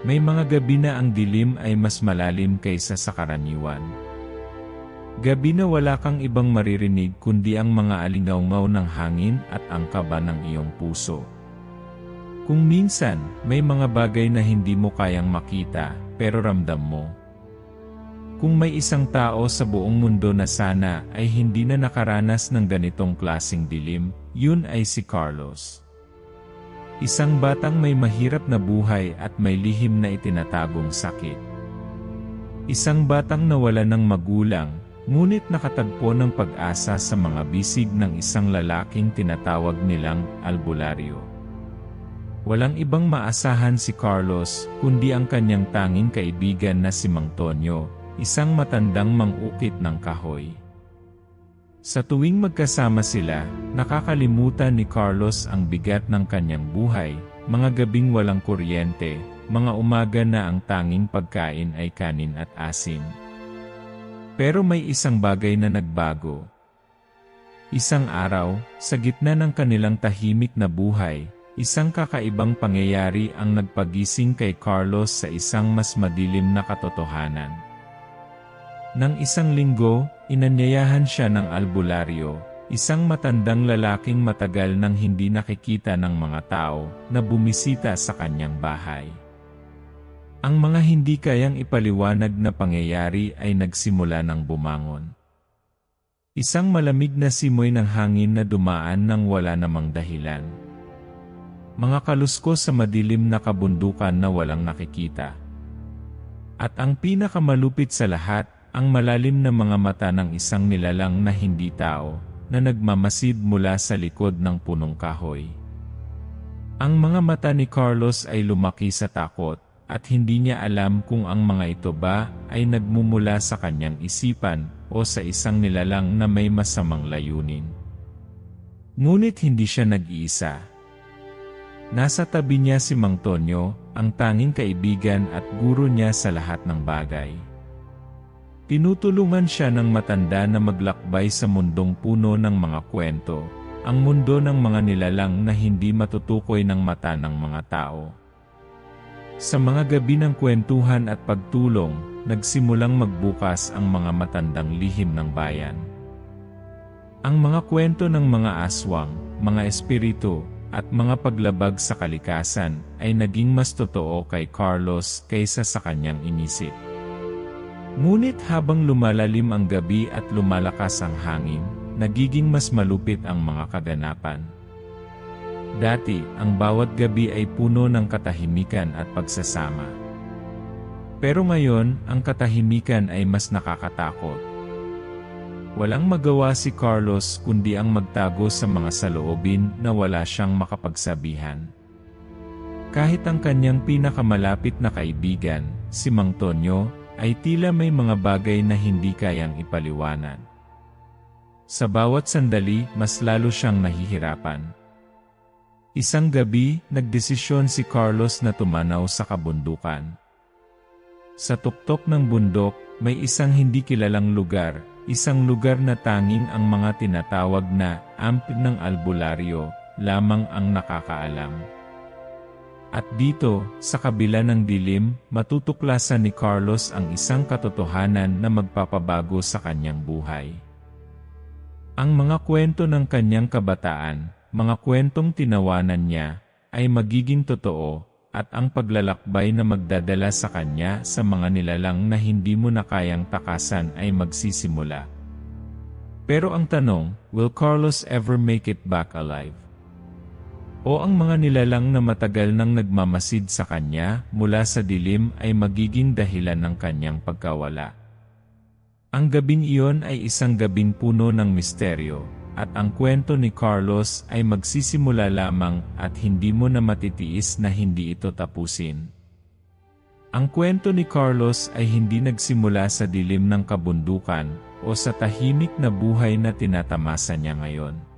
May mga gabi na ang dilim ay mas malalim kaysa sa karaniwan. Gabi na wala kang ibang maririnig kundi ang mga alingawngaw ng hangin at ang kaba ng iyong puso. Kung minsan, may mga bagay na hindi mo kayang makita, pero ramdam mo. Kung may isang tao sa buong mundo na sana ay hindi na nakaranas ng ganitong klaseng dilim, yun ay si Carlos. Isang batang may mahirap na buhay at may lihim na itinatagong sakit. Isang batang nawala ng magulang, ngunit nakatagpo ng pag-asa sa mga bisig ng isang lalaking tinatawag nilang albularyo. Walang ibang maasahan si Carlos, kundi ang kanyang tanging kaibigan na si Mang Tonyo, isang matandang mang-ukit ng kahoy. Sa tuwing magkasama sila, nakakalimutan ni Carlos ang bigat ng kanyang buhay, mga gabing walang kuryente, mga umaga na ang tanging pagkain ay kanin at asin. Pero may isang bagay na nagbago. Isang araw, sa gitna ng kanilang tahimik na buhay, isang kakaibang pangyayari ang nagpagising kay Carlos sa isang mas madilim na katotohanan. Nang isang linggo, inanyayahan siya ng albularyo, isang matandang lalaking matagal nang hindi nakikita ng mga tao, na bumisita sa kanyang bahay. Ang mga hindi kayang ipaliwanag na pangyayari ay nagsimula ng bumangon. Isang malamig na simoy ng hangin na dumaan nang wala namang dahilan. Mga kaluskos sa madilim na kabundukan na walang nakikita. At ang pinakamalupit sa lahat, ang malalim na mga mata ng isang nilalang na hindi tao, na nagmamasid mula sa likod ng punong kahoy. Ang mga mata ni Carlos ay lumaki sa takot, at hindi niya alam kung ang mga ito ba ay nagmumula sa kanyang isipan o sa isang nilalang na may masamang layunin. Ngunit hindi siya nag-iisa. Nasa tabi niya si Mang Tonyo, ang tanging kaibigan at guro niya sa lahat ng bagay. Tinutulungan siya ng matanda na maglakbay sa mundong puno ng mga kwento, ang mundo ng mga nilalang na hindi matutukoy ng mata ng mga tao. Sa mga gabi ng kwentuhan at pagtulong, nagsimulang magbukas ang mga matandang lihim ng bayan. Ang mga kwento ng mga aswang, mga espiritu, at mga paglabag sa kalikasan ay naging mas totoo kay Carlos kaysa sa kanyang inisip. Ngunit habang lumalalim ang gabi at lumalakas ang hangin, nagiging mas malupit ang mga kaganapan. Dati, ang bawat gabi ay puno ng katahimikan at pagsasama. Pero ngayon, ang katahimikan ay mas nakakatakot. Walang magawa si Carlos kundi ang magtago sa mga saloobin na wala siyang makapagsabihan. Kahit ang kanyang pinakamalapit na kaibigan, si Mang Tonyo, ay tila may mga bagay na hindi kayang ipaliwanag. Sa bawat sandali, mas lalo siyang nahihirapan. Isang gabi, nagdesisyon si Carlos na tumanaw sa kabundukan. Sa tuktok ng bundok, may isang hindi kilalang lugar, isang lugar na tanging ang mga tinatawag na ampid ng albularyo lamang ang nakakaalam. At dito, sa kabila ng dilim, matutuklasan ni Carlos ang isang katotohanan na magpapabago sa kanyang buhay. Ang mga kwento ng kanyang kabataan, mga kwentong tinawanan niya, ay magiging totoo, at ang paglalakbay na magdadala sa kanya sa mga nilalang na hindi mo na kayang takasan ay magsisimula. Pero ang tanong, will Carlos ever make it back alive? O ang mga nilalang na matagal nang nagmamasid sa kanya mula sa dilim ay magiging dahilan ng kanyang pagkawala? Ang gabing iyon ay isang gabing puno ng misteryo, at ang kwento ni Carlos ay magsisimula lamang at hindi mo na matitiis na hindi ito tapusin. Ang kwento ni Carlos ay hindi nagsimula sa dilim ng kabundukan o sa tahimik na buhay na tinatamasa niya ngayon.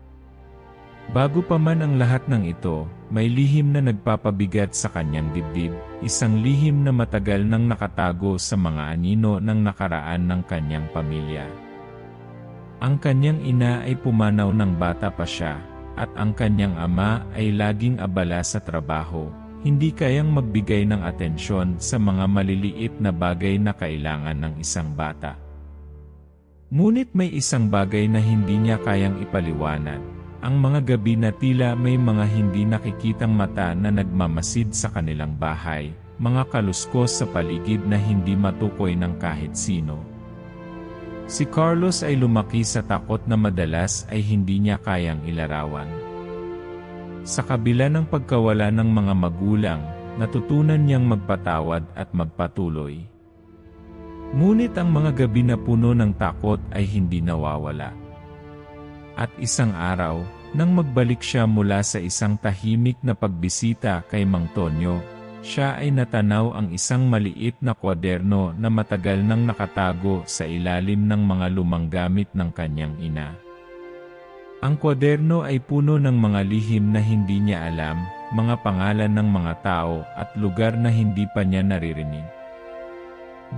Bago pa man ang lahat ng ito, may lihim na nagpapabigat sa kanyang dibdib, isang lihim na matagal nang nakatago sa mga anino ng nakaraan ng kanyang pamilya. Ang kanyang ina ay pumanaw ng bata pa siya, at ang kanyang ama ay laging abala sa trabaho, hindi kayang magbigay ng atensyon sa mga maliliit na bagay na kailangan ng isang bata. Ngunit may isang bagay na hindi niya kayang ipaliwanag. Ang mga gabi na tila may mga hindi nakikitang mata na nagmamasid sa kanilang bahay, mga kaluskos sa paligid na hindi matukoy ng kahit sino. Si Carlos ay lumaki sa takot na madalas ay hindi niya kayang ilarawan. Sa kabila ng pagkawala ng mga magulang, natutunan niyang magpatawad at magpatuloy. Ngunit ang mga gabi na puno ng takot ay hindi nawawala. At isang araw, nang magbalik siya mula sa isang tahimik na pagbisita kay Mang Tonyo, siya ay natanaw ang isang maliit na kwaderno na matagal nang nakatago sa ilalim ng mga lumang gamit ng kanyang ina. Ang kwaderno ay puno ng mga lihim na hindi niya alam, mga pangalan ng mga tao at lugar na hindi pa niya naririnig.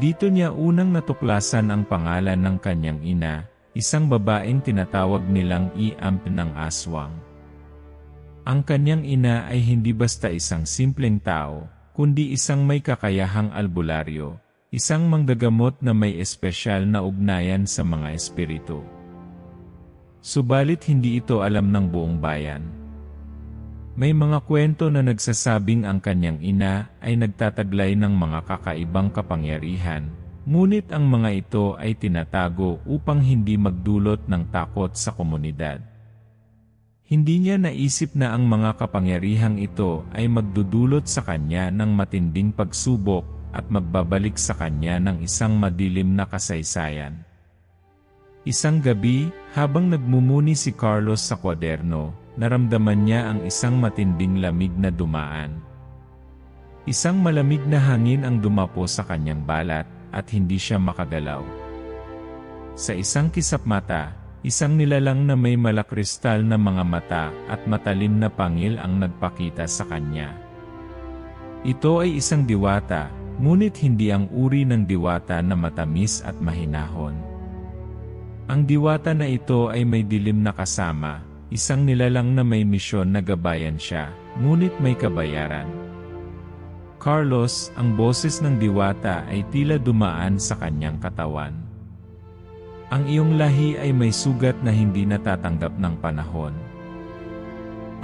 Dito niya unang natuklasan ang pangalan ng kanyang ina, isang babaeng tinatawag nilang Iamp ng Aswang. Ang kanyang ina ay hindi basta isang simpleng tao, kundi isang may kakayahang albularyo, isang manggagamot na may espesyal na ugnayan sa mga espiritu. Subalit hindi ito alam ng buong bayan. May mga kwento na nagsasabing ang kanyang ina ay nagtataglay ng mga kakaibang kapangyarihan, ngunit ang mga ito ay tinatago upang hindi magdulot ng takot sa komunidad. Hindi niya naisip na ang mga kapangyarihang ito ay magdudulot sa kanya ng matinding pagsubok at magbabalik sa kanya ng isang madilim na kasaysayan. Isang gabi, habang nagmumuni si Carlos sa kwaderno, naramdaman niya ang isang matinding lamig na dumaan. Isang malamig na hangin ang dumapo sa kanyang balat at hindi siya makagalaw. Sa isang kisap mata, isang nilalang na may malakristal na mga mata at matalim na pangil ang nagpakita sa kanya. Ito ay isang diwata, ngunit hindi ang uri ng diwata na matamis at mahinahon. Ang diwata na ito ay may dilim na kasama, isang nilalang na may misyon na gabayan siya, ngunit may kabayaran. Carlos, ang boses ng diwata ay tila dumaan sa kanyang katawan. Ang iyong lahi ay may sugat na hindi natatanggap ng panahon.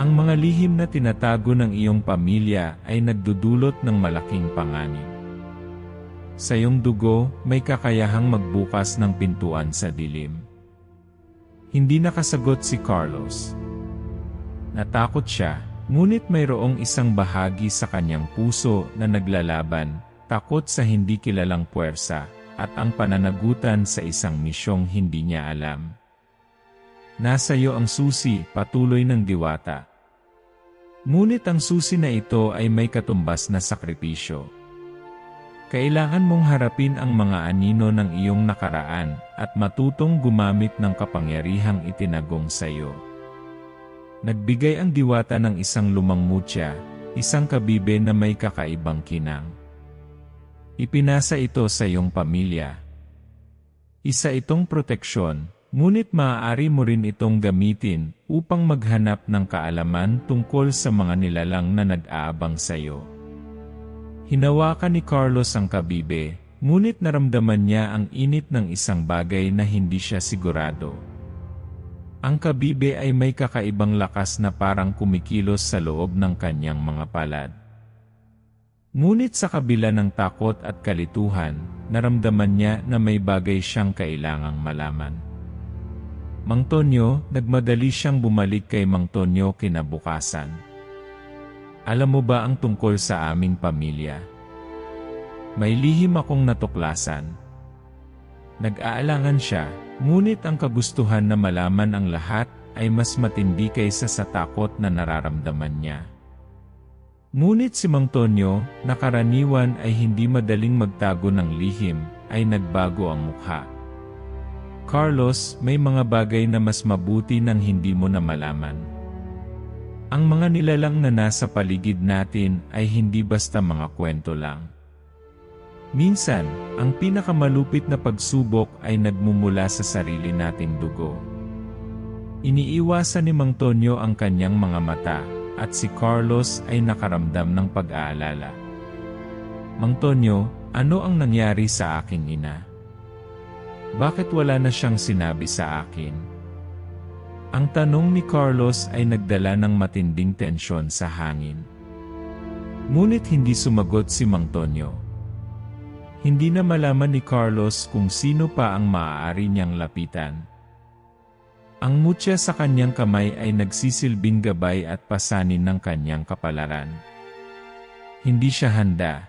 Ang mga lihim na tinatago ng iyong pamilya ay nagdudulot ng malaking panganib. Sa iyong dugo, may kakayahang magbukas ng pintuan sa dilim. Hindi nakasagot si Carlos. Natakot siya, ngunit mayroong isang bahagi sa kanyang puso na naglalaban, takot sa hindi kilalang puwersa, at ang pananagutan sa isang misyong hindi niya alam. Nasa iyo ang susi, patuloy ng diwata. Ngunit ang susi na ito ay may katumbas na sakripisyo. Kailangan mong harapin ang mga anino ng iyong nakaraan at matutong gumamit ng kapangyarihang itinagong sa iyo. Nagbigay ang diwata ng isang lumang mutya, isang kabibe na may kakaibang kinang. Ipinasa ito sa iyong pamilya. Isa itong proteksyon, ngunit maaari mo rin itong gamitin upang maghanap ng kaalaman tungkol sa mga nilalang na nag-aabang sa iyo. Hinawakan ni Carlos ang kabibe, ngunit naramdaman niya ang init ng isang bagay na hindi siya sigurado. Ang kabibe ay may kakaibang lakas na parang kumikilos sa loob ng kanyang mga palad. Ngunit sa kabila ng takot at kalituhan, naramdaman niya na may bagay siyang kailangang malaman. Mang Tonyo, nagmadali siyang bumalik kay Mang Tonyo kinabukasan. Alam mo ba ang tungkol sa aming pamilya? May lihim akong natuklasan. Nag-aalangan siya, ngunit ang kagustuhan na malaman ang lahat ay mas matindi kaysa sa takot na nararamdaman niya. Ngunit si Mang Tonyo, na karaniwan ay hindi madaling magtago ng lihim, ay nagbago ang mukha. Carlos, may mga bagay na mas mabuti nang hindi mo na malaman. Ang mga nilalang na nasa paligid natin ay hindi basta mga kwento lang. Minsan, ang pinakamalupit na pagsubok ay nagmumula sa sarili nating dugo. Iniiwasan ni Mang Tonyo ang kanyang mga mata, at si Carlos ay nakaramdam ng pag-aalala. "Mang Tonyo, ano ang nangyari sa aking ina? Bakit wala na siyang sinabi sa akin?" Ang tanong ni Carlos ay nagdala ng matinding tensyon sa hangin. Ngunit hindi sumagot si Mang Tonyo. Hindi na malaman ni Carlos kung sino pa ang maaari niyang lapitan. Ang mutya sa kanyang kamay ay nagsisilbing gabay at pasanin ng kanyang kapalaran. Hindi siya handa.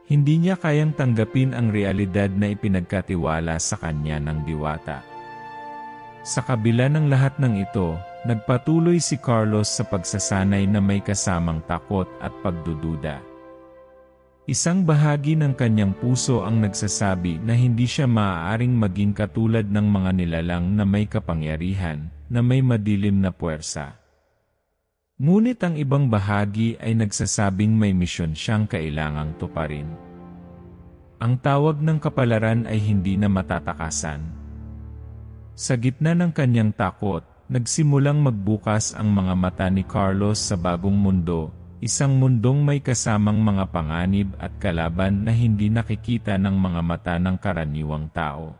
Hindi niya kayang tanggapin ang realidad na ipinagkatiwala sa kanya ng diwata. Sa kabila ng lahat ng ito, nagpatuloy si Carlos sa pagsasanay na may kasamang takot at pagdududa. Isang bahagi ng kanyang puso ang nagsasabi na hindi siya maaaring maging katulad ng mga nilalang na may kapangyarihan, na may madilim na puwersa. Ngunit ang ibang bahagi ay nagsasabing may misyon siyang kailangang tuparin. Ang tawag ng kapalaran ay hindi na matatakasan. Sa gitna ng kanyang takot, nagsimulang magbukas ang mga mata ni Carlos sa bagong mundo, isang mundong may kasamang mga panganib at kalaban na hindi nakikita ng mga mata ng karaniwang tao.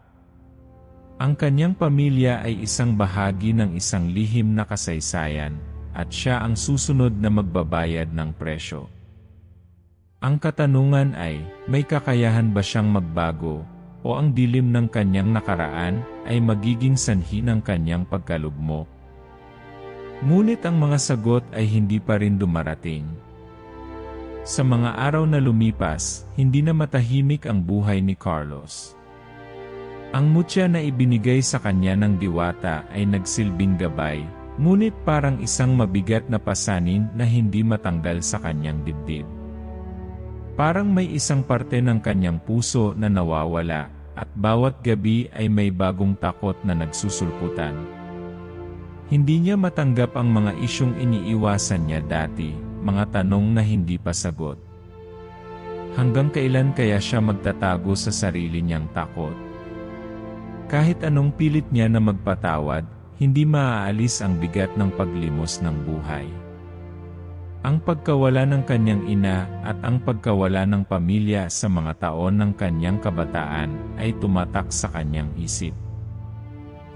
Ang kanyang pamilya ay isang bahagi ng isang lihim na kasaysayan, at siya ang susunod na magbabayad ng presyo. Ang katanungan ay, may kakayahan ba siyang magbago, o ang dilim ng kanyang nakaraan ay magiging sanhi ng kanyang pagkalugmok? Ngunit ang mga sagot ay hindi pa rin dumarating. Sa mga araw na lumipas, hindi na matahimik ang buhay ni Carlos. Ang mutya na ibinigay sa kanya ng diwata ay nagsilbing gabay, ngunit parang isang mabigat na pasanin na hindi matanggal sa kanyang dibdib. Parang may isang parte ng kanyang puso na nawawala, at bawat gabi ay may bagong takot na nagsusulputan. Hindi niya matanggap ang mga isyong iniiwasan niya dati, mga tanong na hindi pa sagot. Hanggang kailan kaya siya magtatago sa sarili niyang takot? Kahit anong pilit niya na magpatawad, hindi maaalis ang bigat ng paglimos ng buhay. Ang pagkawala ng kanyang ina at ang pagkawala ng pamilya sa mga taon ng kanyang kabataan ay tumatak sa kanyang isip.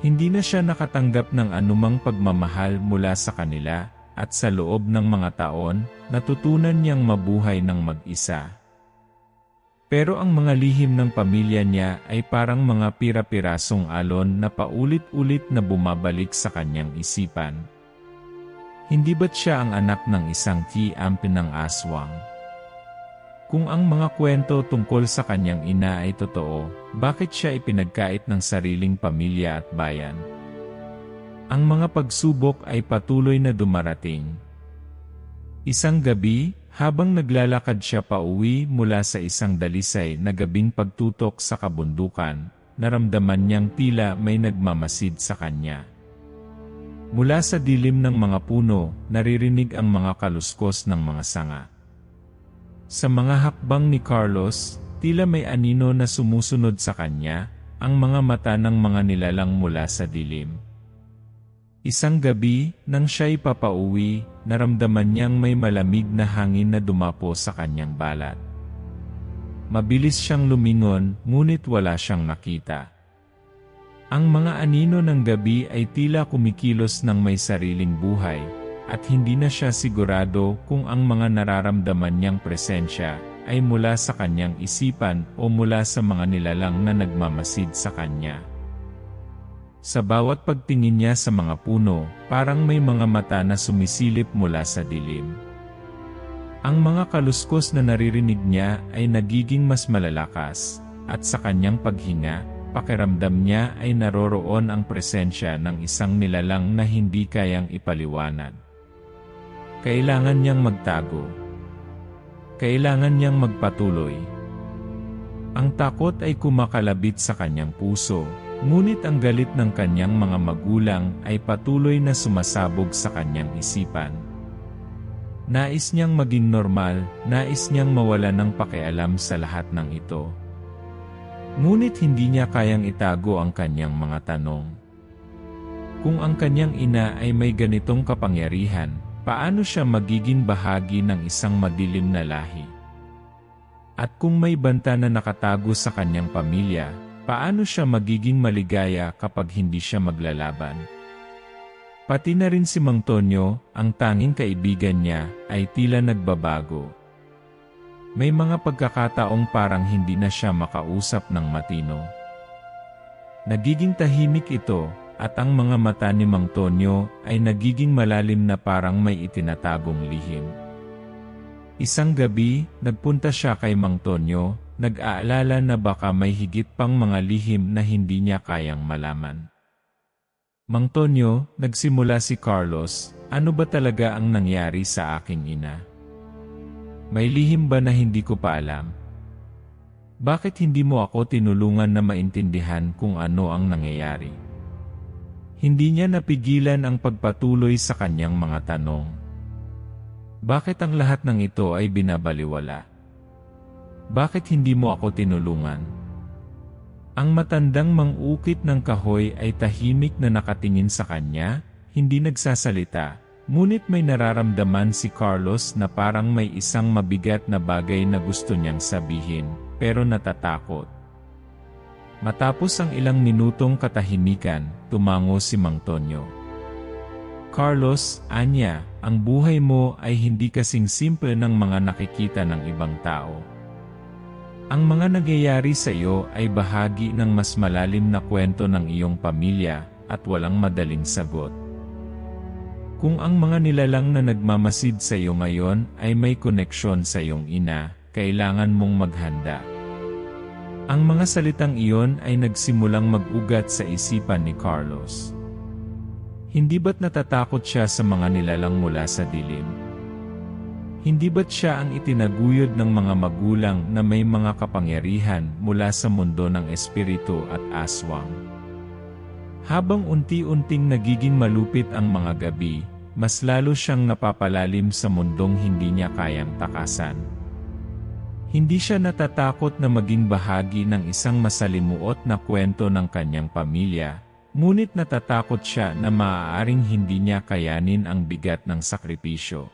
Hindi na siya nakatanggap ng anumang pagmamahal mula sa kanila, at sa loob ng mga taon, natutunan niyang mabuhay ng mag-isa. Pero ang mga lihim ng pamilya niya ay parang mga pira-pirasong alon na paulit-ulit na bumabalik sa kanyang isipan. Hindi ba't siya ang anak ng isang tiampin ng aswang? Kung ang mga kwento tungkol sa kanyang ina ay totoo, bakit siya ipinagkait ng sariling pamilya at bayan? Ang mga pagsubok ay patuloy na dumarating. Isang gabi, habang naglalakad siya pauwi mula sa isang dalisay na gabing pagtutok sa kabundukan, naramdaman niyang tila may nagmamasid sa kanya. Mula sa dilim ng mga puno, naririnig ang mga kaluskos ng mga sanga. Sa mga hakbang ni Carlos, tila may anino na sumusunod sa kanya, ang mga mata ng mga nilalang mula sa dilim. Isang gabi, nang siya'y papauwi, naramdaman niyang may malamig na hangin na dumapo sa kanyang balat. Mabilis siyang lumingon, ngunit wala siyang nakita. Ang mga anino ng gabi ay tila kumikilos ng may sariling buhay, at hindi na siya sigurado kung ang mga nararamdaman niyang presensya ay mula sa kanyang isipan o mula sa mga nilalang na nagmamasid sa kanya. Sa bawat pagtingin niya sa mga puno, parang may mga mata na sumisilip mula sa dilim. Ang mga kaluskos na naririnig niya ay nagiging mas malalakas, at sa kanyang paghinga, pakiramdam niya ay naroroon ang presensya ng isang nilalang na hindi kayang ipaliwanag. Kailangan niyang magtago. Kailangan niyang magpatuloy. Ang takot ay kumakalabit sa kanyang puso, ngunit ang galit ng kanyang mga magulang ay patuloy na sumasabog sa kanyang isipan. Nais niyang maging normal, nais niyang mawala ng pakialam sa lahat ng ito. Ngunit hindi niya kayang itago ang kanyang mga tanong. Kung ang kanyang ina ay may ganitong kapangyarihan, Paano siya magiging bahagi ng isang madilim na lahi? At kung may banta na nakatago sa kanyang pamilya, paano siya magiging maligaya kapag hindi siya maglalaban? Pati na rin si Mang Tonyo, ang tanging kaibigan niya, ay tila nagbabago. May mga pagkakataong parang hindi na siya makausap ng matino. Nagiging tahimik ito, at ang mga mata ni Mang Tonyo ay nagiging malalim na parang may itinatagong lihim. Isang gabi, nagpunta siya kay Mang Tonyo, nag-aalala na baka may higit pang mga lihim na hindi niya kayang malaman. Mang Tonyo, nagsimula si Carlos, ano ba talaga ang nangyari sa aking ina? May lihim ba na hindi ko pa alam? Bakit hindi mo ako tinulungan na maintindihan kung ano ang nangyayari? Hindi niya napigilan ang pagpatuloy sa kanyang mga tanong. Bakit ang lahat ng ito ay binabaliwala? Bakit hindi mo ako tinulungan? Ang matandang mang-ukit ng kahoy ay tahimik na nakatingin sa kanya, hindi nagsasalita, ngunit may nararamdaman si Carlos na parang may isang mabigat na bagay na gusto niyang sabihin, pero natatakot. Matapos ang ilang minutong katahimikan, tumango si Mang Tonyo. Carlos, anya, ang buhay mo ay hindi kasing simple ng mga nakikita ng ibang tao. Ang mga nangyayari sa iyo ay bahagi ng mas malalim na kwento ng iyong pamilya at walang madaling sagot. Kung ang mga nilalang na nagmamasid sa iyo ngayon ay may koneksyon sa iyong ina, kailangan mong maghanda. Ang mga salitang iyon ay nagsimulang mag-ugat sa isipan ni Carlos. Hindi ba't natatakot siya sa mga nilalang mula sa dilim? Hindi ba't siya ang itinaguyod ng mga magulang na may mga kapangyarihan mula sa mundo ng espiritu at aswang? Habang unti-unting nagiging malupit ang mga gabi, mas lalo siyang napapalalim sa mundong hindi niya kayang takasan. Hindi siya natatakot na maging bahagi ng isang masalimuot na kwento ng kanyang pamilya, ngunit natatakot siya na maaaring hindi niya kayanin ang bigat ng sakripisyo.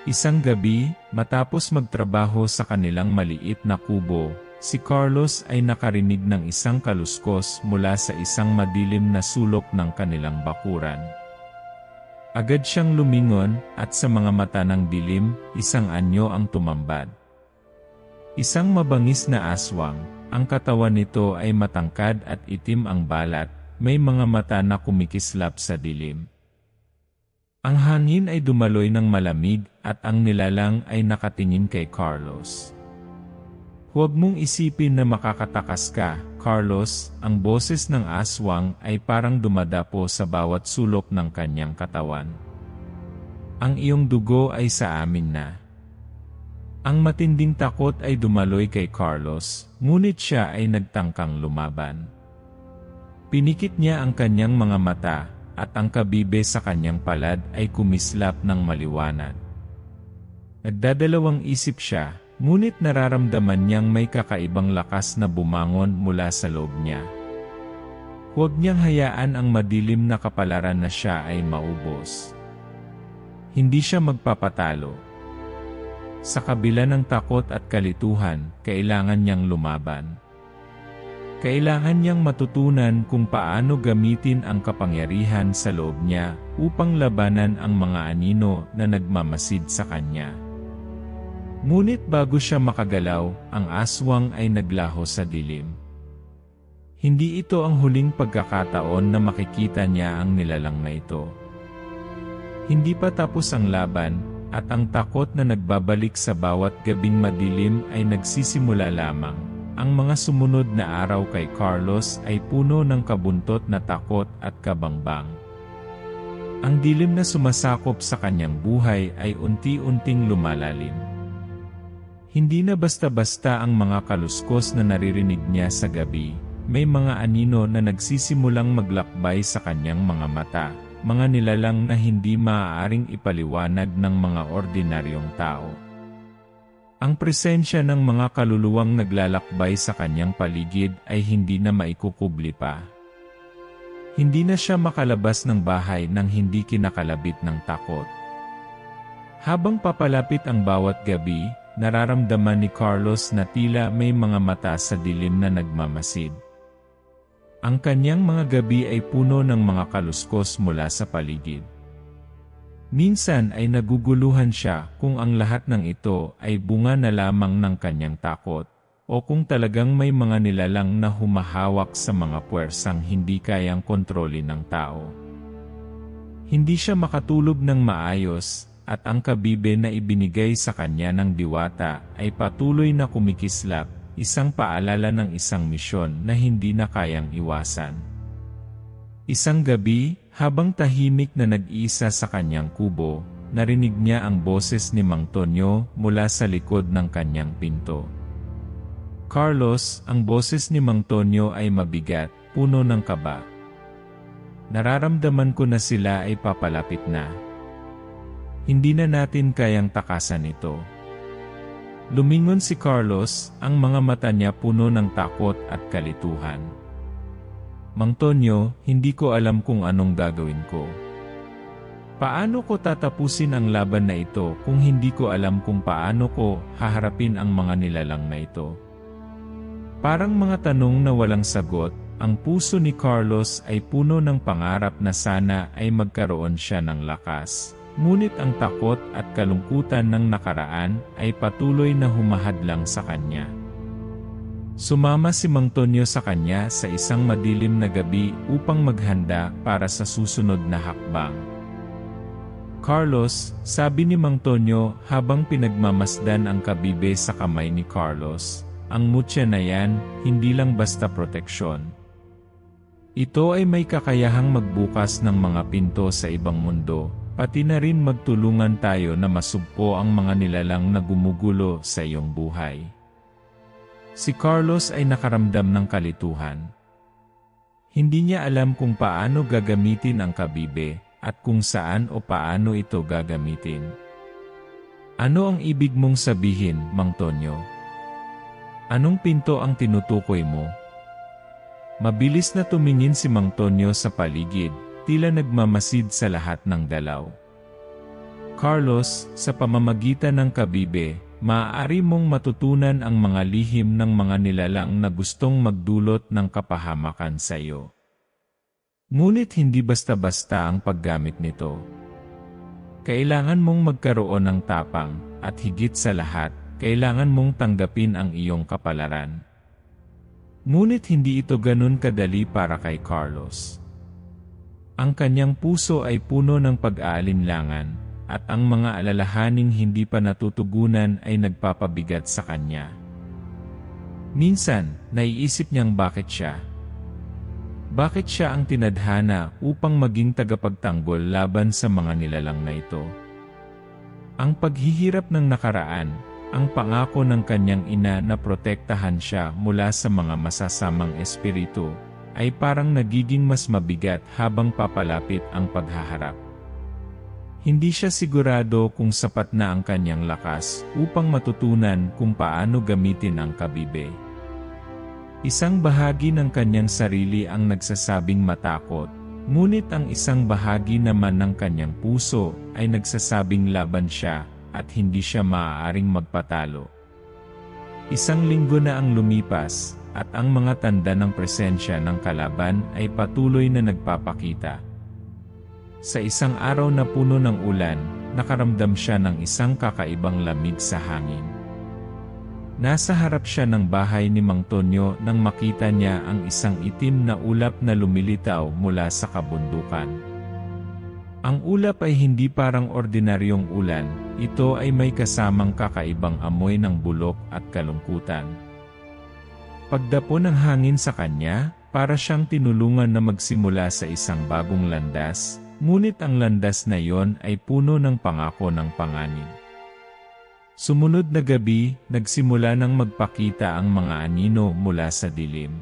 Isang gabi, matapos magtrabaho sa kanilang maliit na kubo, si Carlos ay nakarinig ng isang kaluskos mula sa isang madilim na sulok ng kanilang bakuran. Agad siyang lumingon, at sa mga mata ng dilim, isang anyo ang tumambad. Isang mabangis na aswang, ang katawan nito ay matangkad at itim ang balat, may mga mata na kumikislap sa dilim. Ang hangin ay dumaloy ng malamig at ang nilalang ay nakatingin kay Carlos. Huwag mong isipin na makakatakas ka, Carlos, ang boses ng aswang ay parang dumadapo sa bawat sulok ng kanyang katawan. Ang iyong dugo ay sa amin na. Ang matinding takot ay dumaloy kay Carlos, ngunit siya ay nagtangkang lumaban. Pinikit niya ang kanyang mga mata, at ang kabibe sa kanyang palad ay kumislap ng maliwanag. Nagdadalawang isip siya, ngunit nararamdaman niyang may kakaibang lakas na bumangon mula sa loob niya. Huwag niyang hayaan ang madilim na kapalaran na siya ay maubos. Hindi siya magpapatalo. Sa kabila ng takot at kalituhan, kailangan niyang lumaban. Kailangan niyang matutunan kung paano gamitin ang kapangyarihan sa loob niya upang labanan ang mga anino na nagmamasid sa kanya. Ngunit bago siya makagalaw, ang aswang ay naglaho sa dilim. Hindi ito ang huling pagkakataon na makikita niya ang nilalang na ito. Hindi pa tapos ang laban, at ang takot na nagbabalik sa bawat gabing madilim ay nagsisimula lamang. Ang mga sumunod na araw kay Carlos ay puno ng kabuntot na takot at kabangbang. Ang dilim na sumasakop sa kanyang buhay ay unti-unting lumalalim. Hindi na basta-basta ang mga kaluskos na naririnig niya sa gabi, may mga anino na nagsisimulang maglakbay sa kanyang mga mata, mga nilalang na hindi maaaring ipaliwanag ng mga ordinaryong tao. Ang presensya ng mga kaluluwang naglalakbay sa kanyang paligid ay hindi na maikukubli pa. Hindi na siya makalabas ng bahay nang hindi kinakalabit ng takot. Habang papalapit ang bawat gabi, nararamdaman ni Carlos na tila may mga mata sa dilim na nagmamasid. Ang kanyang mga gabi ay puno ng mga kaluskos mula sa paligid. Minsan ay naguguluhan siya kung ang lahat ng ito ay bunga na lamang ng kanyang takot, o kung talagang may mga nilalang na humahawak sa mga puwersang hindi kayang kontrolin ng tao. Hindi siya makatulog ng maayos, at ang kabibe na ibinigay sa kanya ng diwata ay patuloy na kumikislap, isang paalala ng isang misyon na hindi na kayang iwasan. Isang gabi, habang tahimik na nag-iisa sa kanyang kubo, narinig niya ang boses ni Mang Tonyo mula sa likod ng kanyang pinto. Carlos, ang boses ni Mang Tonyo ay mabigat, puno ng kaba. Nararamdaman ko na sila ay papalapit na. Hindi na natin kayang takasan ito. Lumingon si Carlos, ang mga mata niya puno ng takot at kalituhan. Mang Tonyo, hindi ko alam kung anong gagawin ko. Paano ko tatapusin ang laban na ito kung hindi ko alam kung paano ko haharapin ang mga nilalang na ito? Parang mga tanong na walang sagot, ang puso ni Carlos ay puno ng pangarap na sana ay magkaroon siya ng lakas. Ngunit ang takot at kalungkutan ng nakaraan ay patuloy na humahadlang sa kanya. Sumama si Mang Tonyo sa kanya sa isang madilim na gabi upang maghanda para sa susunod na hakbang. Carlos, sabi ni Mang Tonyo habang pinagmamasdan ang kabibe sa kamay ni Carlos, ang mutya na yan, hindi lang basta proteksyon. Ito ay may kakayahang magbukas ng mga pinto sa ibang mundo, pati na rin magtulungan tayo na masugpo ang mga nilalang na gumugulo sa iyong buhay. Si Carlos ay nakaramdam ng kalituhan. Hindi niya alam kung paano gagamitin ang kabibe, at kung saan o paano ito gagamitin. Ano ang ibig mong sabihin, Mang Tonyo? Anong pinto ang tinutukoy mo? Mabilis na tumingin si Mang Tonyo sa paligid, tila nagmamasid sa lahat ng galaw. Carlos, sa pamamagitan ng kabibe, maaari mong matutunan ang mga lihim ng mga nilalang na gustong magdulot ng kapahamakan sa iyo. Ngunit hindi basta-basta ang paggamit nito. Kailangan mong magkaroon ng tapang, at higit sa lahat, kailangan mong tanggapin ang iyong kapalaran. Ngunit hindi ito ganun kadali para kay Carlos. Ang kanyang puso ay puno ng pag-aalinlangan, at ang mga alalahaning hindi pa natutugunan ay nagpapabigat sa kanya. Minsan, naiisip niyang bakit siya. Bakit siya ang tinadhana upang maging tagapagtanggol laban sa mga nilalang na ito? Ang paghihirap ng nakaraan, ang pangako ng kanyang ina na protektahan siya mula sa mga masasamang espiritu, ay parang nagiging mas mabigat habang papalapit ang paghaharap. Hindi siya sigurado kung sapat na ang kanyang lakas upang matutunan kung paano gamitin ang kabibe. Isang bahagi ng kanyang sarili ang nagsasabing matakot, ngunit ang isang bahagi naman ng kanyang puso ay nagsasabing laban siya at hindi siya maaaring magpatalo. Isang linggo na ang lumipas, at ang mga tanda ng presensya ng kalaban ay patuloy na nagpapakita. Sa isang araw na puno ng ulan, nakaramdam siya ng isang kakaibang lamig sa hangin. Nasa harap siya ng bahay ni Mang Tonyo nang makita niya ang isang itim na ulap na lumilitaw mula sa kabundukan. Ang ulap ay hindi parang ordinaryong ulan, ito ay may kasamang kakaibang amoy ng bulok at kalungkutan. Pagdapo ng hangin sa kanya, para siyang tinulungan na magsimula sa isang bagong landas, ngunit ang landas na iyon ay puno ng pangako ng panganib. Sumunod na gabi, nagsimula nang magpakita ang mga anino mula sa dilim.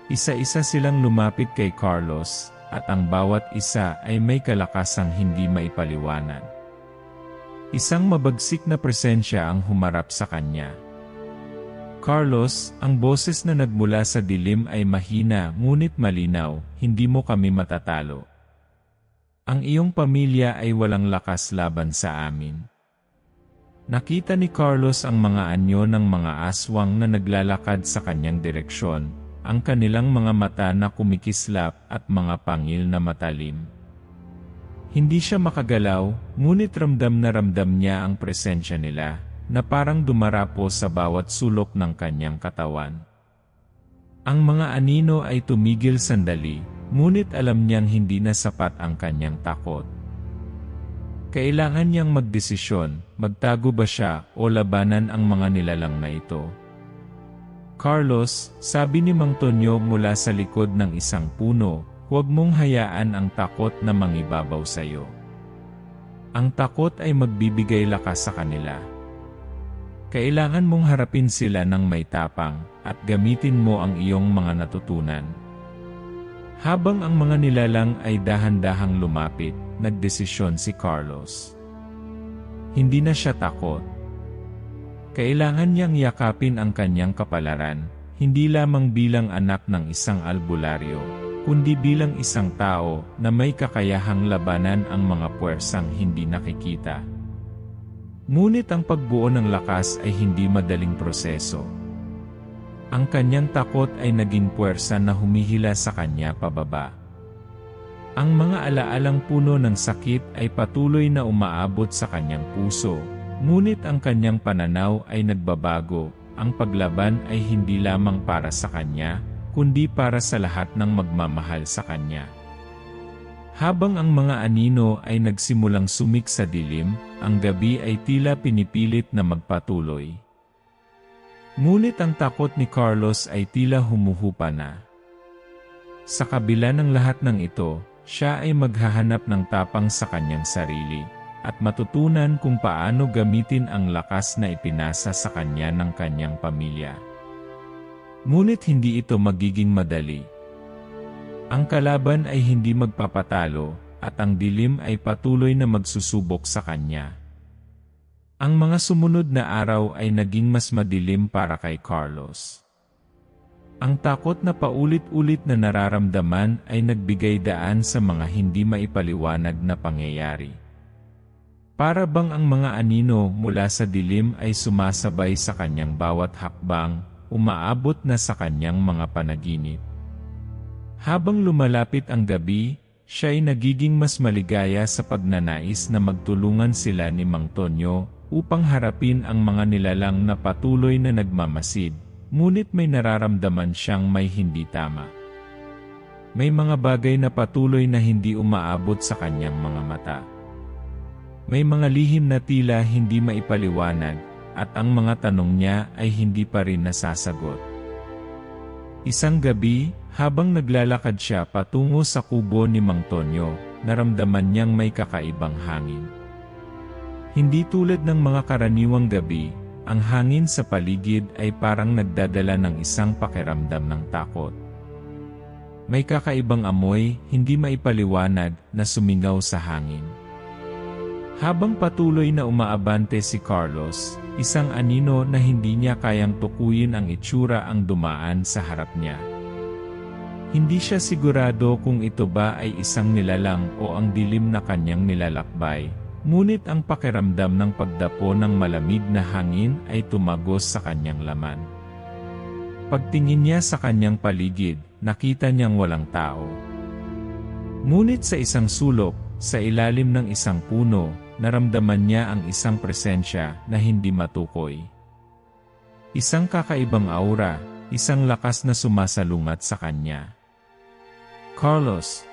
Isa-isa silang lumapit kay Carlos, at ang bawat isa ay may kalakasang hindi maipaliwanag. Isang mabagsik na presensya ang humarap sa kanya. Carlos, ang boses na nagmula sa dilim ay mahina ngunit malinaw, hindi mo kami matatalo. Ang iyong pamilya ay walang lakas laban sa amin. Nakita ni Carlos ang mga anyo ng mga aswang na naglalakad sa kanyang direksyon, ang kanilang mga mata na kumikislap at mga pangil na matalim. Hindi siya makagalaw, ngunit ramdam na ramdam niya ang presensya nila, na parang dumarapo sa bawat sulok ng kanyang katawan. Ang mga anino ay tumigil sandali, ngunit alam niyang hindi na sapat ang kanyang takot. Kailangan niyang magdesisyon, magtago ba siya o labanan ang mga nilalang na ito. Carlos, sabi ni Mang Tonyo mula sa likod ng isang puno, huwag mong hayaan ang takot na mangibabaw sa iyo. Ang takot ay magbibigay lakas sa kanila. Kailangan mong harapin sila ng may tapang, at gamitin mo ang iyong mga natutunan. Habang ang mga nilalang ay dahan-dahang lumapit, nagdesisyon si Carlos. Hindi na siya takot. Kailangan niyang yakapin ang kanyang kapalaran, hindi lamang bilang anak ng isang albularyo, kundi bilang isang tao na may kakayahang labanan ang mga puwersang hindi nakikita. Ngunit ang pagbuo ng lakas ay hindi madaling proseso. Ang kanyang takot ay naging puwersa na humihila sa kanya pababa. Ang mga alaalang puno ng sakit ay patuloy na umaabot sa kanyang puso, ngunit ang kanyang pananaw ay nagbabago, ang paglaban ay hindi lamang para sa kanya, kundi para sa lahat ng magmamahal sa kanya. Habang ang mga anino ay nagsimulang sumik sa dilim, ang gabi ay tila pinipilit na magpatuloy. Ngunit ang takot ni Carlos ay tila humuhupa na. Sa kabila ng lahat ng ito, siya ay maghahanap ng tapang sa kanyang sarili, at matutunan kung paano gamitin ang lakas na ipinasa sa kanya ng kanyang pamilya. Ngunit hindi ito magiging madali. Ang kalaban ay hindi magpapatalo, at ang dilim ay patuloy na magsusubok sa kanya. Ang mga sumunod na araw ay naging mas madilim para kay Carlos. Ang takot na paulit-ulit na nararamdaman ay nagbigay daan sa mga hindi maipaliwanag na pangyayari. Para bang ang mga anino mula sa dilim ay sumasabay sa kanyang bawat hakbang, umaabot na sa kanyang mga panaginip. Habang lumalapit ang gabi, siya ay nagiging mas maligaya sa pagnanais na magtulungan sila ni Mang Tonyo upang harapin ang mga nilalang na patuloy na nagmamasid, ngunit may nararamdaman siyang may hindi tama. May mga bagay na patuloy na hindi umaabot sa kanyang mga mata. May mga lihim na tila hindi maipaliwanag, at ang mga tanong niya ay hindi pa rin nasasagot. Isang gabi, habang naglalakad siya patungo sa kubo ni Mang Tonyo, naramdaman niyang may kakaibang hangin. Hindi tulad ng mga karaniwang gabi, ang hangin sa paligid ay parang nagdadala ng isang pakiramdam ng takot. May kakaibang amoy, hindi maipaliwanag, na sumingaw sa hangin. Habang patuloy na umaabante si Carlos, isang anino na hindi niya kayang tukuyin ang itsura ang dumaan sa harap niya. Hindi siya sigurado kung ito ba ay isang nilalang o ang dilim na kanyang nilalakbay, ngunit ang pakiramdam ng pagdapo ng malamig na hangin ay tumagos sa kanyang laman. Pagtingin niya sa kanyang paligid, nakita niyang walang tao. Ngunit sa isang sulok, sa ilalim ng isang puno, naramdaman niya ang isang presensya na hindi matukoy. Isang kakaibang aura, isang lakas na sumasalungat sa kanya. Carlos.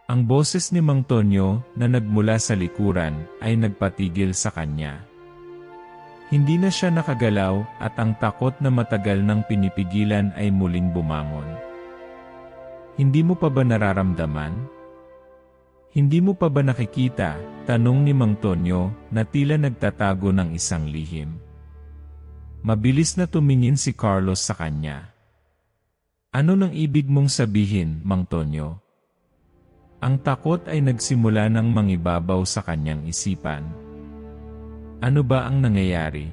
Ang boses ni Mang Tonyo na nagmula sa likuran ay nagpatigil sa kanya. Hindi na siya nakagalaw at ang takot na matagal nang pinipigilan ay muling bumangon. Hindi mo pa ba nararamdaman? Hindi mo pa ba nakikita? Tanong ni Mang Tonyo na tila nagtatago ng isang lihim. Mabilis na tumingin si Carlos sa kanya. Ano nang ibig mong sabihin, Mang Tonyo? Ang takot ay nagsimula ng mangibabaw sa kanyang isipan. Ano ba ang nangyayari?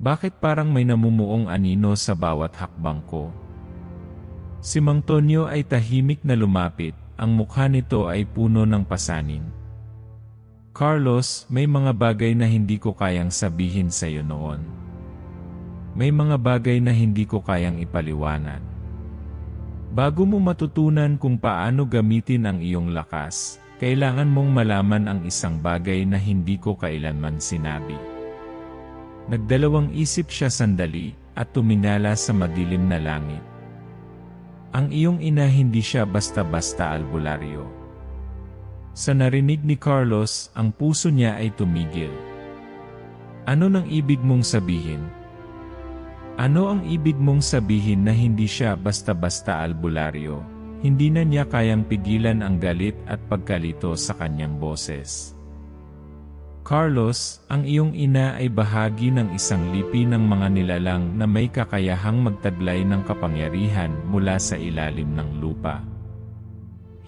Bakit parang may namumuong anino sa bawat hakbang ko? Si Mang Tonyo ay tahimik na lumapit, ang mukha nito ay puno ng pasanin. Carlos, may mga bagay na hindi ko kayang sabihin sa iyo noon. May mga bagay na hindi ko kayang ipaliwanag. Bago mo matutunan kung paano gamitin ang iyong lakas, kailangan mong malaman ang isang bagay na hindi ko kailanman sinabi. Nagdalawang isip siya sandali at tumingala sa madilim na langit. Ang iyong ina hindi siya basta-basta albularyo. Sa narinig ni Carlos, ang puso niya ay tumigil. Ano nang ibig mong sabihin? Ano ang ibig mong sabihin na hindi siya basta-basta albularyo? Hindi na niya kayang pigilan ang galit at pagkalito sa kanyang boses. Carlos, ang iyong ina ay bahagi ng isang lipi ng mga nilalang na may kakayahang magtaglay ng kapangyarihan mula sa ilalim ng lupa.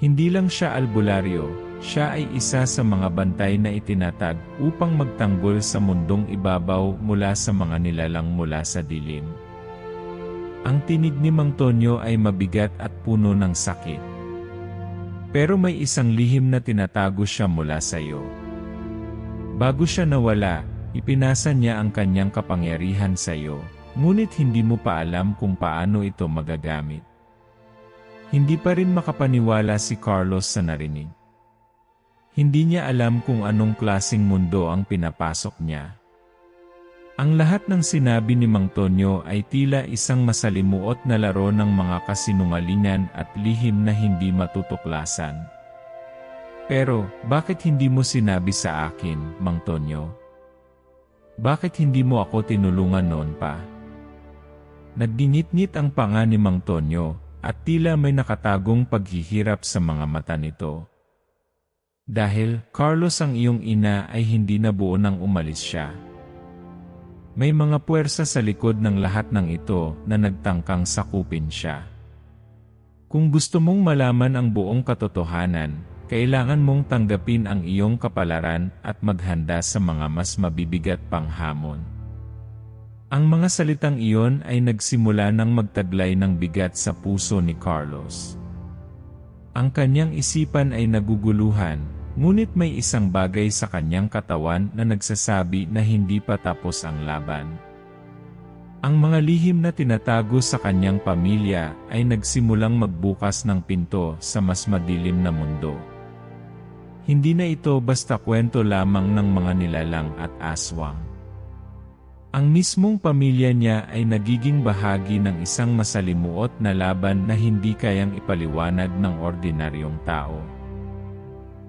Hindi lang siya albularyo, siya ay isa sa mga bantay na itinatag upang magtanggol sa mundong ibabaw mula sa mga nilalang mula sa dilim. Ang tinig ni Mang Tonyo ay mabigat at puno ng sakit. Pero may isang lihim na tinatago siya mula sa iyo. Bago siya nawala, ipinasa niya ang kanyang kapangyarihan sa iyo, ngunit hindi mo pa alam kung paano ito magagamit. Hindi pa rin makapaniwala si Carlos sa narinig. Hindi niya alam kung anong klaseng mundo ang pinapasok niya. Ang lahat ng sinabi ni Mang Tonyo ay tila isang masalimuot na laro ng mga kasinungalingan at lihim na hindi matutuklasan. Pero, bakit hindi mo sinabi sa akin, Mang Tonyo? Bakit hindi mo ako tinulungan noon pa? Nagdinit-ngit ang panga ni Mang Tonyo, at tila may nakatagong paghihirap sa mga mata nito. Dahil, Carlos, ang iyong ina ay hindi na buo nang umalis siya. May mga puwersa sa likod ng lahat ng ito na nagtangkang sakupin siya. Kung gusto mong malaman ang buong katotohanan, kailangan mong tanggapin ang iyong kapalaran at maghanda sa mga mas mabibigat pang hamon. Ang mga salitang iyon ay nagsimula ng magtaglay ng bigat sa puso ni Carlos. Ang kanyang isipan ay naguguluhan, ngunit may isang bagay sa kanyang katawan na nagsasabi na hindi pa tapos ang laban. Ang mga lihim na tinatago sa kanyang pamilya ay nagsimulang magbukas ng pinto sa mas madilim na mundo. Hindi na ito basta kwento lamang ng mga nilalang at aswang. Ang mismong pamilya niya ay nagiging bahagi ng isang masalimuot na laban na hindi kayang ipaliwanag ng ordinaryong tao.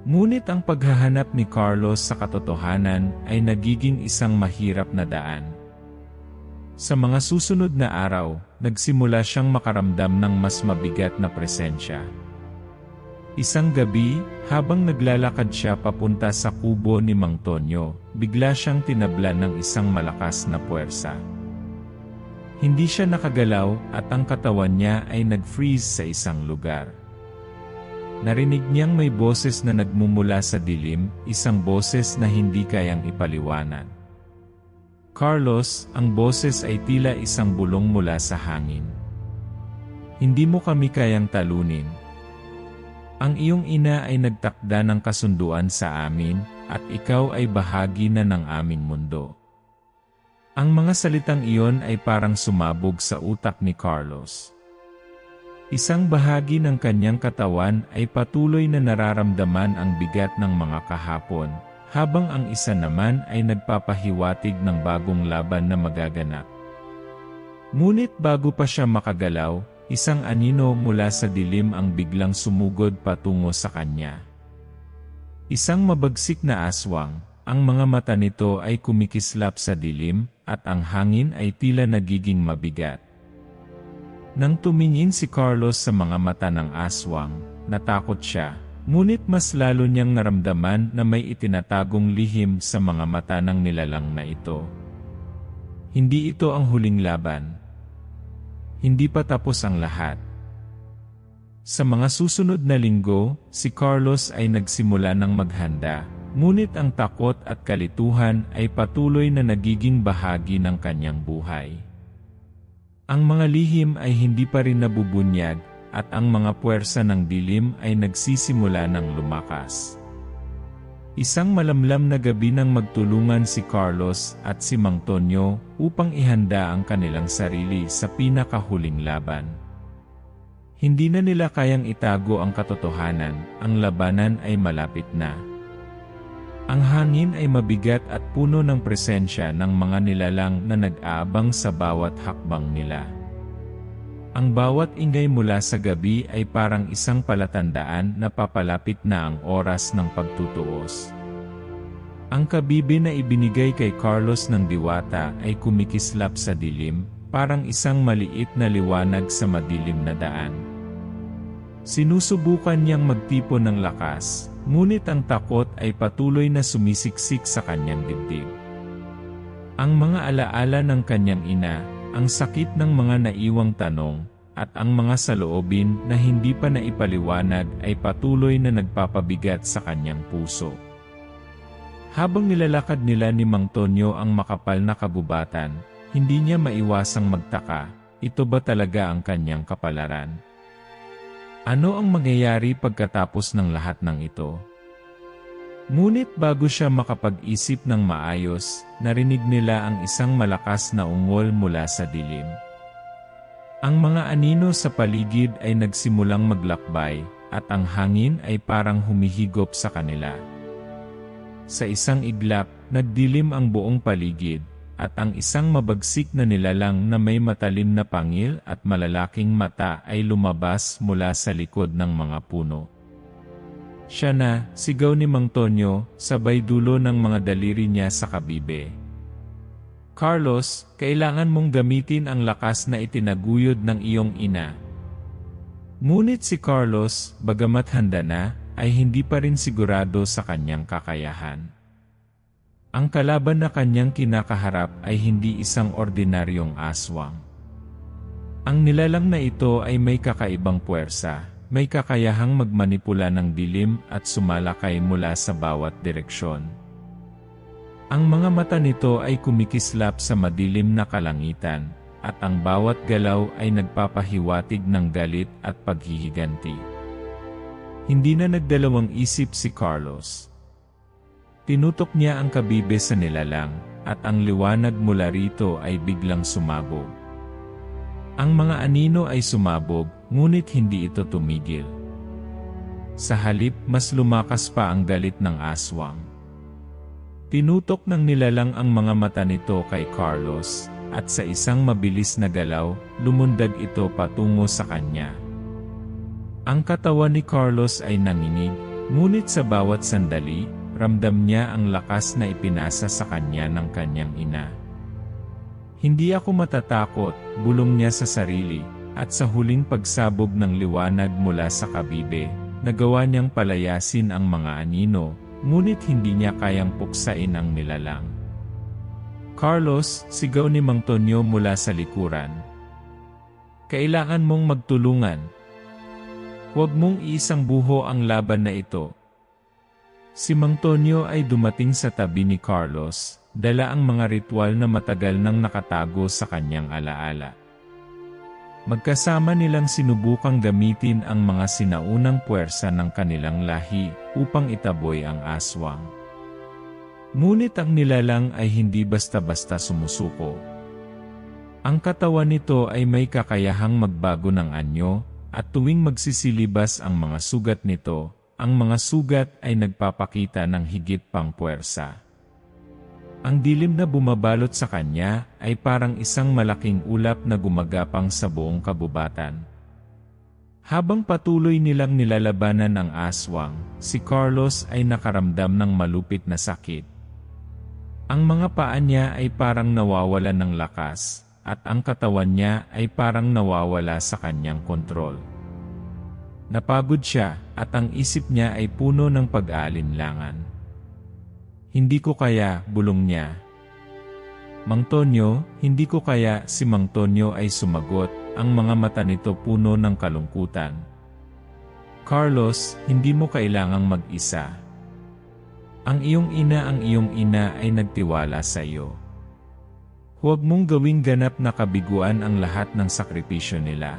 Ngunit ang paghahanap ni Carlos sa katotohanan ay nagiging isang mahirap na daan. Sa mga susunod na araw, nagsimula siyang makaramdam ng mas mabigat na presensya. Isang gabi, habang naglalakad siya papunta sa kubo ni Mang Tonyo, bigla siyang tinablan ng isang malakas na puwersa. Hindi siya nakagalaw at ang katawan niya ay nag-freeze sa isang lugar. Narinig niyang may boses na nagmumula sa dilim, isang boses na hindi kayang ipaliwanag. Carlos, ang boses ay tila isang bulong mula sa hangin. Hindi mo kami kayang talunin. Ang iyong ina ay nagtakda ng kasunduan sa amin, at ikaw ay bahagi na ng aming mundo. Ang mga salitang iyon ay parang sumabog sa utak ni Carlos. Isang bahagi ng kanyang katawan ay patuloy na nararamdaman ang bigat ng mga kahapon, habang ang isa naman ay nagpapahiwatig ng bagong laban na magaganap. Ngunit bago pa siya makagalaw, isang anino mula sa dilim ang biglang sumugod patungo sa kanya. Isang mabagsik na aswang, ang mga mata nito ay kumikislap sa dilim, at ang hangin ay tila nagiging mabigat. Nang tumingin si Carlos sa mga mata ng aswang, natakot siya, ngunit mas lalo niyang naramdaman na may itinatagong lihim sa mga mata ng nilalang na ito. Hindi ito ang huling laban. Hindi pa tapos ang lahat. Sa mga susunod na linggo, si Carlos ay nagsimula ng maghanda, ngunit ang takot at kalituhan ay patuloy na nagiging bahagi ng kanyang buhay. Ang mga lihim ay hindi pa rin nabubunyag, at ang mga puwersa ng dilim ay nagsisimula ng lumakas. Isang malamlam na gabi nang magtulungan si Carlos at si Mang Tonyo upang ihanda ang kanilang sarili sa pinakahuling laban. Hindi na nila kayang itago ang katotohanan, ang labanan ay malapit na. Ang hangin ay mabigat at puno ng presensya ng mga nilalang na nag-aabang sa bawat hakbang nila. Ang bawat ingay mula sa gabi ay parang isang palatandaan na papalapit na ang oras ng pagtutuos. Ang kabibe na ibinigay kay Carlos ng diwata ay kumikislap sa dilim, parang isang maliit na liwanag sa madilim na daan. Sinusubukan niyang magtipon ng lakas, ngunit ang takot ay patuloy na sumisiksik sa kanyang dibdib. Ang mga alaala ng kanyang ina, ang sakit ng mga naiwang tanong, at ang mga saloobin na hindi pa naipaliwanag ay patuloy na nagpapabigat sa kanyang puso. Habang nilalakad nila ni Mang Tonyo ang makapal na kagubatan, hindi niya maiwasang magtaka, ito ba talaga ang kanyang kapalaran? Ano ang mangyayari pagkatapos ng lahat ng ito? Ngunit bago siya makapag-isip ng maayos, narinig nila ang isang malakas na ungol mula sa dilim. Ang mga anino sa paligid ay nagsimulang maglakbay, at ang hangin ay parang humihigop sa kanila. Sa isang iglap, nagdilim ang buong paligid, at ang isang mabagsik na nilalang na may matalim na pangil at malalaking mata ay lumabas mula sa likod ng mga puno. Siya na, sigaw ni Mang Tonyo, sabay dulo ng mga daliri niya sa kabibe. Carlos, kailangan mong gamitin ang lakas na itinaguyod ng iyong ina. Ngunit si Carlos, bagamat handa na, ay hindi pa rin sigurado sa kanyang kakayahan. Ang kalaban na kanyang kinakaharap ay hindi isang ordinaryong aswang. Ang nilalang na ito ay may kakaibang puwersa. May kakayahang magmanipula ng dilim at sumalakay mula sa bawat direksyon. Ang mga mata nito ay kumikislap sa madilim na kalangitan, at ang bawat galaw ay nagpapahiwatig ng galit at paghihiganti. Hindi na nagdalawang isip si Carlos. Tinutok niya ang kabibe sa nilalang, at ang liwanag mula rito ay biglang sumabog. Ang mga anino ay sumabog, ngunit hindi ito tumigil. Sa halip, mas lumakas pa ang galit ng aswang. Tinutok ng nilalang ang mga mata nito kay Carlos, at sa isang mabilis na galaw, lumundag ito patungo sa kanya. Ang katawan ni Carlos ay nanginig, ngunit sa bawat sandali, ramdam niya ang lakas na ipinasa sa kanya ng kanyang ina. Hindi ako matatakot, bulong niya sa sarili, at sa huling pagsabog ng liwanag mula sa kabibe, nagawa niyang palayasin ang mga anino, ngunit hindi niya kayang puksain ang nilalang. Carlos, sigaw ni Mang Tonyo mula sa likuran. Kailangan mong magtulungan. Huwag mong iisang buho ang laban na ito. Si Mang Tonyo ay dumating sa tabi ni Carlos, dala ang mga ritual na matagal nang nakatago sa kanyang alaala. Magkasama nilang sinubukang gamitin ang mga sinaunang puwersa ng kanilang lahi upang itaboy ang aswang. Ngunit ang nilalang ay hindi basta-basta sumusuko. Ang katawan nito ay may kakayahang magbago ng anyo, at tuwing magsisilibas ang mga sugat nito, ang mga sugat ay nagpapakita ng higit pang puwersa. Ang dilim na bumabalot sa kanya ay parang isang malaking ulap na gumagapang sa buong kabubatan. Habang patuloy nilang nilalabanan ang aswang, si Carlos ay nakaramdam ng malupit na sakit. Ang mga paa niya ay parang nawawalan ng lakas, at ang katawan niya ay parang nawawala sa kanyang kontrol. Napagod siya, at ang isip niya ay puno ng pag-aalinlangan. Hindi ko kaya, bulong niya. Mang Tonyo, hindi ko kaya, si Mang Tonyo ay sumagot, ang mga mata nito puno ng kalungkutan. Carlos, hindi mo kailangang mag-isa. Ang iyong ina ay nagtiwala sa iyo. Huwag mong gawing ganap na kabiguan ang lahat ng sakripisyo nila.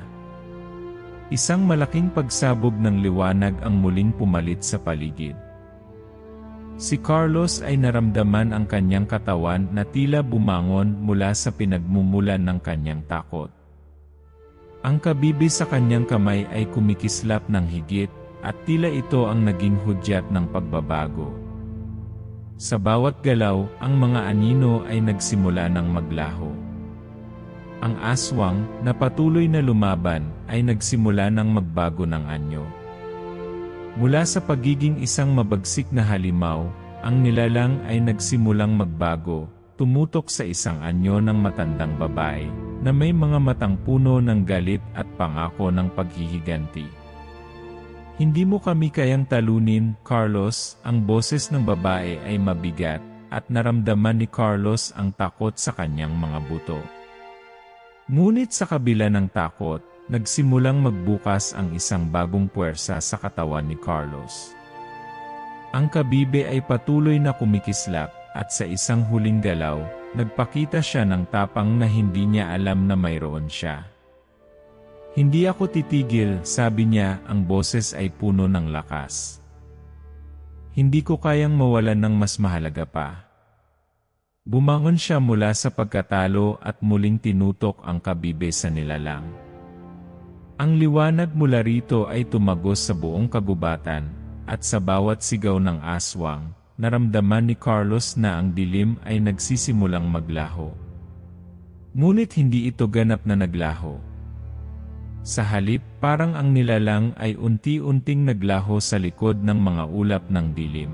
Isang malaking pagsabog ng liwanag ang muling pumalit sa paligid. Si Carlos ay naramdaman ang kanyang katawan na tila bumangon mula sa pinagmumulan ng kanyang takot. Ang kabibe sa kanyang kamay ay kumikislap ng higit, at tila ito ang naging hudyat ng pagbabago. Sa bawat galaw, ang mga anino ay nagsimula ng maglaho. Ang aswang, na patuloy na lumaban, ay nagsimula ng magbago ng anyo. Mula sa pagiging isang mabagsik na halimaw, ang nilalang ay nagsimulang magbago, tumutok sa isang anyo ng matandang babae, na may mga matang puno ng galit at pangako ng paghihiganti. Hindi mo kami kayang talunin, Carlos, ang boses ng babae ay mabigat, at naramdaman ni Carlos ang takot sa kanyang mga buto. Ngunit sa kabila ng takot, nagsimulang magbukas ang isang bagong puwersa sa katawan ni Carlos. Ang kabibe ay patuloy na kumikislap, at sa isang huling galaw, nagpakita siya ng tapang na hindi niya alam na mayroon siya. Hindi ako titigil, sabi niya, ang boses ay puno ng lakas. Hindi ko kayang mawalan ng mas mahalaga pa. Bumangon siya mula sa pagkatalo at muling tinutok ang kabibe sa nilalang. Ang liwanag mula rito ay tumagos sa buong kagubatan, at sa bawat sigaw ng aswang, naramdaman ni Carlos na ang dilim ay nagsisimulang maglaho. Ngunit hindi ito ganap na naglaho. Sa halip, parang ang nilalang ay unti-unting naglaho sa likod ng mga ulap ng dilim.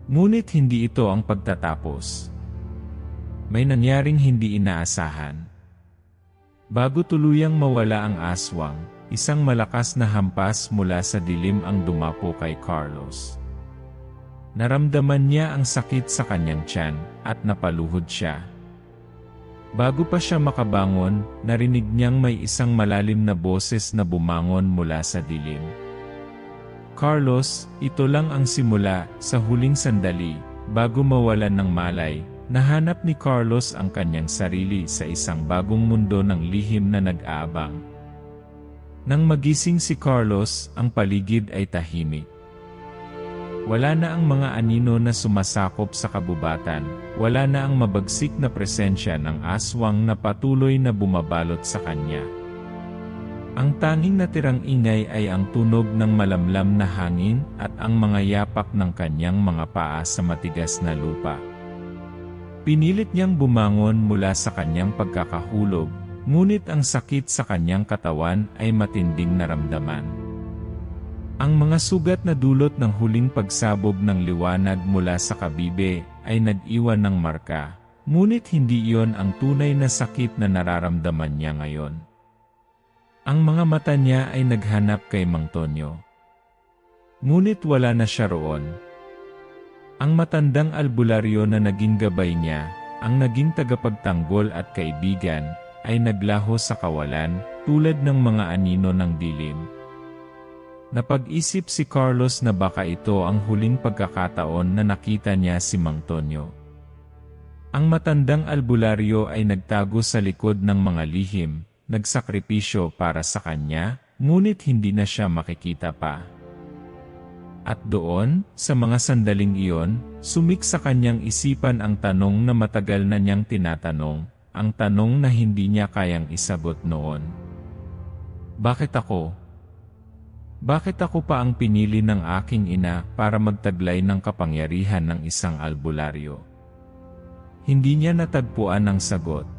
Ngunit hindi ito ang pagtatapos. May nangyaring hindi inaasahan. Bago tuluyang mawala ang aswang, isang malakas na hampas mula sa dilim ang dumapo kay Carlos. Naramdaman niya ang sakit sa kanyang tiyan, at napaluhod siya. Bago pa siya makabangon, narinig niyang may isang malalim na boses na bumangon mula sa dilim. Carlos, ito lang ang simula. Sa huling sandali, bago mawalan ng malay, nahanap ni Carlos ang kanyang sarili sa isang bagong mundo ng lihim na nag-aabang. Nang magising si Carlos, ang paligid ay tahimik. Wala na ang mga anino na sumasakop sa kabubatan, wala na ang mabagsik na presensya ng aswang na patuloy na bumabalot sa kanya. Ang tanging natirang ingay ay ang tunog ng malamlam na hangin at ang mga yapak ng kanyang mga paa sa matigas na lupa. Pinilit niyang bumangon mula sa kanyang pagkakahulog, ngunit ang sakit sa kanyang katawan ay matinding naramdaman. Ang mga sugat na dulot ng huling pagsabog ng liwanag mula sa kabibe ay nag-iwan ng marka, ngunit hindi iyon ang tunay na sakit na nararamdaman niya ngayon. Ang mga mata niya ay naghanap kay Mang Tonyo. Ngunit wala na siya roon. Ang matandang albularyo na naging gabay niya, ang naging tagapagtanggol at kaibigan, ay naglaho sa kawalan, tulad ng mga anino ng dilim. Napag-isip si Carlos na baka ito ang huling pagkakataon na nakita niya si Mang Tonyo. Ang matandang albularyo ay nagtago sa likod ng mga lihim, nagsakripisyo para sa kanya, ngunit hindi na siya makikita pa. At doon, sa mga sandaling iyon, sumik sa kanyang isipan ang tanong na matagal na niyang tinatanong, ang tanong na hindi niya kayang isagot noon. Bakit ako? Bakit ako pa ang pinili ng aking ina para magtaglay ng kapangyarihan ng isang albularyo? Hindi niya natagpuan ang sagot.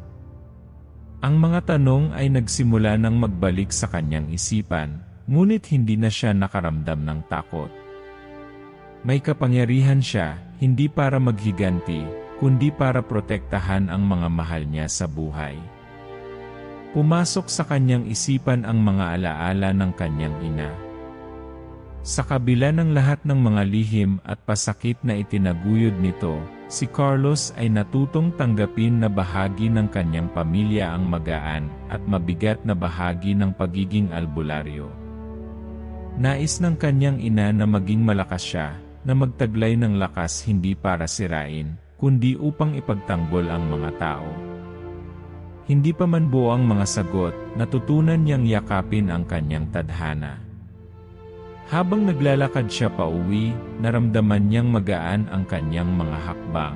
Ang mga tanong ay nagsimula ng magbalik sa kanyang isipan, ngunit hindi na siya nakaramdam ng takot. May kapangyarihan siya, hindi para maghiganti, kundi para protektahan ang mga mahal niya sa buhay. Pumasok sa kanyang isipan ang mga alaala ng kanyang ina. Sa kabila ng lahat ng mga lihim at pasakit na itinaguyod nito, si Carlos ay natutong tanggapin na bahagi ng kanyang pamilya ang magaan at mabigat na bahagi ng pagiging albularyo. Nais ng kanyang ina na maging malakas siya, na magtaglay ng lakas hindi para sirain, kundi upang ipagtanggol ang mga tao. Hindi pa man buo ang mga sagot, natutunan niyang yakapin ang kanyang tadhana. Habang naglalakad siya pauwi, naramdaman niyang magaan ang kanyang mga hakbang.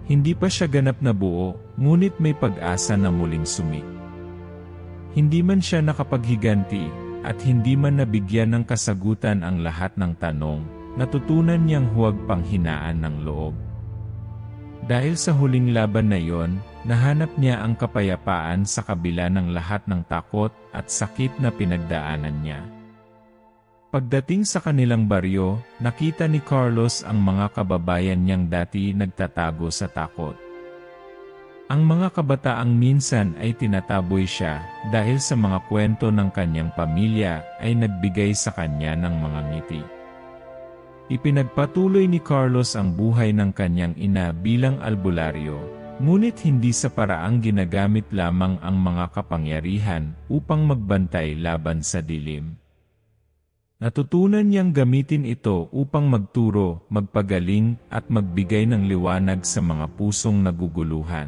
Hindi pa siya ganap na buo, ngunit may pag-asa na muling sumik. Hindi man siya nakapaghiganti, at hindi man nabigyan ng kasagutan ang lahat ng tanong, natutunan niyang huwag panghinaan ng loob. Dahil sa huling laban na iyon, nahanap niya ang kapayapaan sa kabila ng lahat ng takot at sakit na pinagdaanan niya. Pagdating sa kanilang baryo, nakita ni Carlos ang mga kababayan niyang dati nagtatago sa takot. Ang mga kabataang minsan ay tinataboy siya dahil sa mga kwento ng kanyang pamilya ay nagbigay sa kanya ng mga ngiti. Ipinagpatuloy ni Carlos ang buhay ng kanyang ina bilang albularyo, ngunit hindi sa paraang ginagamit lamang ang mga kapangyarihan upang magbantay laban sa dilim. Natutunan niyang gamitin ito upang magturo, magpagaling, at magbigay ng liwanag sa mga pusong naguguluhan.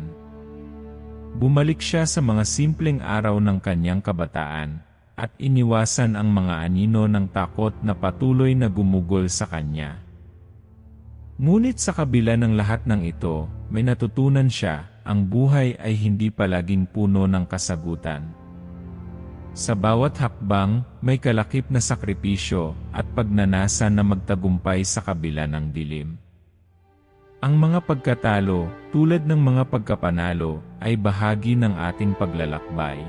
Bumalik siya sa mga simpleng araw ng kanyang kabataan, at iniwasan ang mga anino ng takot na patuloy na gumugol sa kanya. Ngunit sa kabila ng lahat ng ito, may natutunan siya, ang buhay ay hindi palaging puno ng kasagutan. Sa bawat hakbang, may kalakip na sakripisyo at pagnanasa na magtagumpay sa kabila ng dilim. Ang mga pagkatalo, tulad ng mga pagkapanalo, ay bahagi ng ating paglalakbay.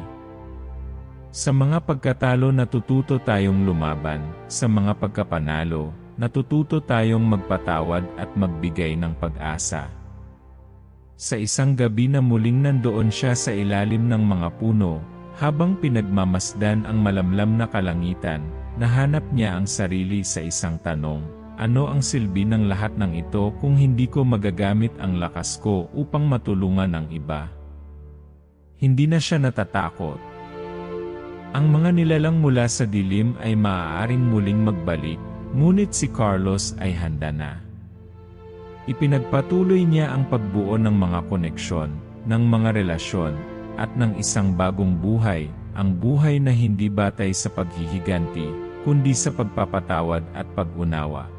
Sa mga pagkatalo natututo tayong lumaban, sa mga pagkapanalo, natututo tayong magpatawad at magbigay ng pag-asa. Sa isang gabi na muling nandoon siya sa ilalim ng mga puno, habang pinagmamasdan ang malamlam na kalangitan, nahanap niya ang sarili sa isang tanong, ano ang silbi ng lahat ng ito kung hindi ko magagamit ang lakas ko upang matulungan ang iba? Hindi na siya natatakot. Ang mga nilalang mula sa dilim ay maaaring muling magbalik, ngunit si Carlos ay handa na. Ipinagpatuloy niya ang pagbuo ng mga koneksyon, ng mga relasyon, at ng isang bagong buhay, ang buhay na hindi batay sa paghihiganti, kundi sa pagpapatawad at pag-unawa.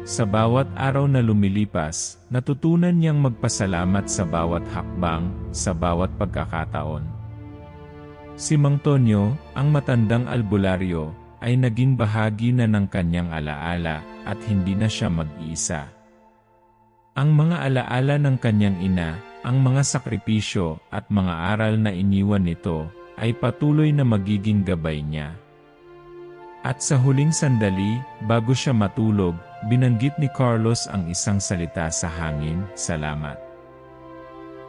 Sa bawat araw na lumilipas, natutunan niyang magpasalamat sa bawat hakbang, sa bawat pagkakataon. Si Mang Tonyo, ang matandang albularyo, ay naging bahagi na ng kanyang alaala at hindi na siya mag-iisa. Ang mga alaala ng kanyang ina, ang mga sakripisyo at mga aral na iniwan nito, ay patuloy na magiging gabay niya. At sa huling sandali, bago siya matulog, binanggit ni Carlos ang isang salita sa hangin, salamat.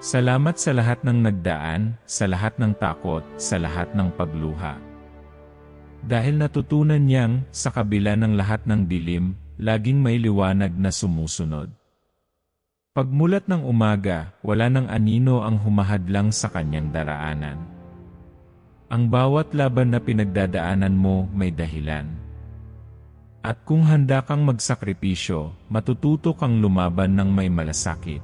Salamat sa lahat ng nagdaan, sa lahat ng takot, sa lahat ng pagluha. Dahil natutunan niyang, sa kabila ng lahat ng dilim, laging may liwanag na sumusunod. Pagmulat ng umaga, wala nang anino ang humahadlang sa kanyang daraanan. Ang bawat laban na pinagdadaanan mo may dahilan. At kung handa kang magsakripisyo, matututo kang lumaban ng may malasakit.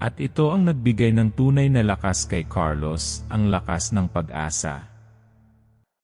At ito ang nagbigay ng tunay na lakas kay Carlos, ang lakas ng pag-asa.